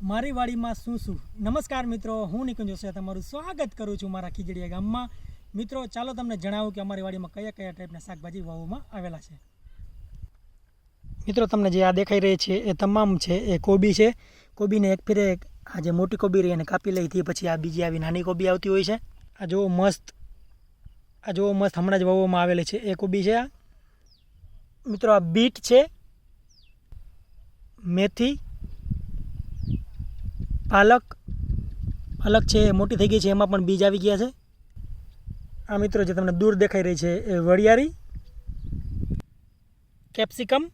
મારી વાડીમાં શું શું। નમસ્કાર મિત્રો, હું નિકુંજ જોશી તમારું સ્વાગત કરું છું મારા ખીજડીયા ગામમાં। મિત્રો ચાલો તમને જણાવું કે અમારી વાડીમાં કયા કયા ટાઈપના શાકભાજી વાવવામાં આવેલા છે। મિત્રો તમને જે આ દેખાઈ રહી છે એ તમામ છે એ કોબી છે। કોબીને એક ફેરે આ જે મોટી કોબી રહી એને કાપી લઈ હતી, પછી આ બીજી આવી નાની કોબી આવતી હોય છે। આ જો મસ્ત હમણાં જ વાવવામાં આવેલી છે એ કોબી છે। મિત્રો આ બીટ છે, મેથી, પાલક છે, મોટી થઈ ગઈ છે, એમાં પણ બીજ આવી ગયા છે। આ મિત્રો જે તમને દૂર દેખાઈ રહી છે એ વરિયાળી, કેપ્સિકમ।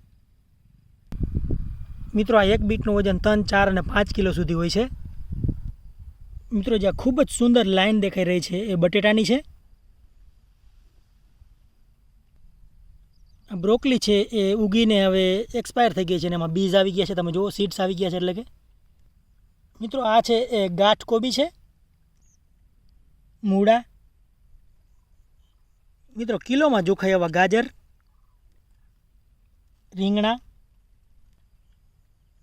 મિત્રો આ એક બીટનું વજન 3, 4 અને 5 કિલો સુધી હોય છે। મિત્રો જે ખૂબ જ સુંદર લાઈન દેખાઈ રહી છે એ બટેટાની છે। બ્રોકલી છે એ ઉગીને હવે એક્સપાયર થઈ ગઈ છે અને એમાં બીજ આવી ગયા છે, તમે જુઓ સીડ્સ આવી ગયા છે। એટલે કે મિત્રો આ છે એ ગાંઠ કોબી છે, મૂળા। મિત્રો કિલોમાં જોખાય એવા ગાજર, રીંગણા,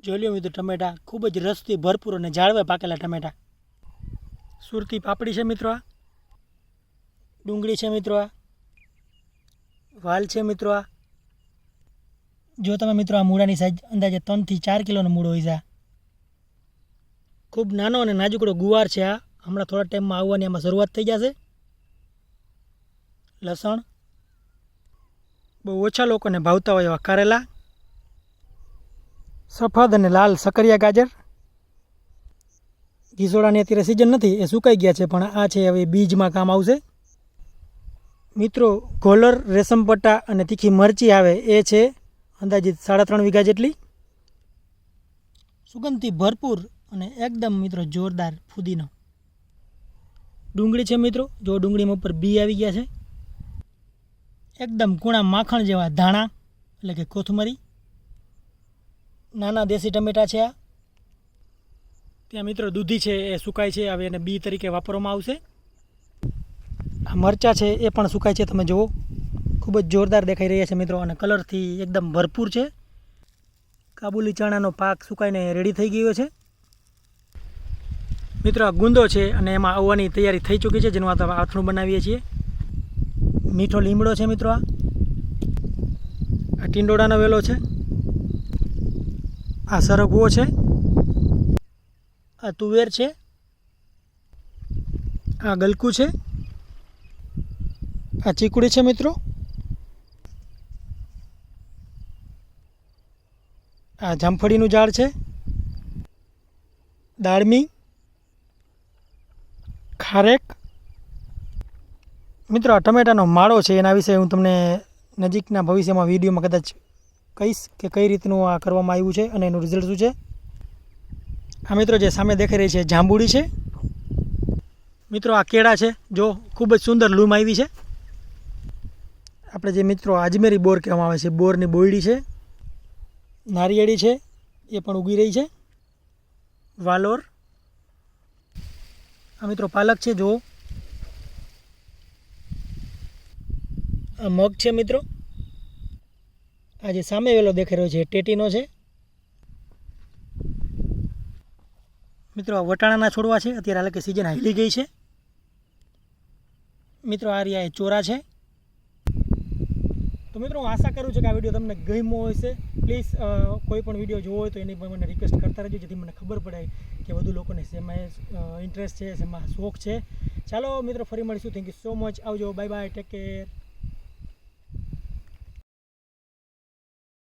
જોઈ લો મિત્રો ટમેટા, ખૂબ જ રસથી ભરપૂર અને ઝાડવે પાકેલા ટમેટા। સુરતી પાપડી છે મિત્રો, આ ડુંગળી છે મિત્રો, આ વાલ છે મિત્રો। આ જો તમે મિત્રો આ મૂળાની સાઈઝ અંદાજે 3 થી 4 કિલોનો મૂળો હોય છે। ખૂબ નાનો અને નાજુકડો ગુવાર છે। આ હમણાં થોડા ટાઈમમાં આવવાની આમાં શરૂઆત થઈ જશે। લસણ, બહુ ઓછા લોકોને ભાવતા હોય એવા કારેલા, સફેદ અને લાલ સકરિયા ગાજર। ઘીસોડાની અત્યારે સિઝન નથી, એ સુકાઈ ગયા છે, પણ આ છે હવે બીજમાં કામ આવશે। મિત્રો ગોલર, રેશમ પટ્ટા અને તીખી મરચી આવે એ છે અંદાજિત 3.5 વીઘા જેટલી। સુગંધથી ભરપૂર અને એકદમ મિત્રો જોરદાર ફુદીનો। ડુંગળી છે મિત્રો, જો ડુંગળીમાં ઉપર બી આવી ગયા છે। એકદમ કૂણા માખણ જેવા ધાણા એટલે કે કોથમરી। નાના દેશી ટમેટા છે। આ ત્યાં મિત્રો દૂધી છે એ સુકાય છે, હવે એને બી તરીકે વાપરવામાં આવશે। આ મરચાં છે એ પણ સુકાય છે, તમે જુઓ ખૂબ જ જોરદાર દેખાઈ રહ્યા છે મિત્રો, અને કલરથી એકદમ ભરપૂર છે। કાબુલી ચણાનો પાક સુકાઈને રેડી થઈ ગયો છે। મિત્રો આ ગુંદો છે અને એમાં આવવાની તૈયારી થઈ ચૂકી છે, જેનું આપણે આથણું બનાવીએ છીએ। મીઠો લીમડો છે મિત્રો, આ ટીંડોળાનો વેલો છે, આ સરગવો છે, આ તુવેર છે, આ ગલકું છે, આ ચીકુડી છે મિત્રો, આ જામફળીનું ઝાડ છે, દાળમી, ખારેક। મિત્રો આ ટમેટાનો માળો છે, એના વિશે હું તમને નજીકના ભવિષ્યમાં વિડીયોમાં કદાચ કહીશ કે કઈ રીતનું આ કરવામાં આવ્યું છે અને એનું રિઝલ્ટ શું છે। આ મિત્રો જે સામે દેખાઈ રહી છે જાંબુડી છે। મિત્રો આ કેળા છે, જો ખૂબ જ સુંદર લૂમ આવી છે। આપણે જે મિત્રો અજમેરી બોર કહેવામાં આવે છે, બોરની બોયડી છે। નારિયેળી છે એ પણ ઉગી રહી છે। વાલોર, આ મિત્રો પાલક છે, જુઓ આ મગ છે મિત્રો। આ જે સામે વેલો દેખાઈ રહ્યો છે ટેટીનો છે। મિત્રો આ વટાણાના છોડવા છે, અત્યારે હાલ કે સિઝન હાલી ગઈ છે। મિત્રો આ રહ્યા એ ચોરા છે। તો મિત્રો હું આશા કરું છું કે આ વિડીયો તમને ગમ્યો હશે। પ્લીઝ કોઈ પણ વિડીયો જોવો હોય તો એની પર મને રિક્વેસ્ટ કરતા રહેજો, જેથી મને ખબર પડે કે વધુ લોકોને શેમાં ઇન્ટરેસ્ટ છે, શેમાં શોખ છે। ચાલો મિત્રો ફરી મળીશું। થેન્ક યુ સો મચ, આવજો, બાય બાય, ટેક કેર।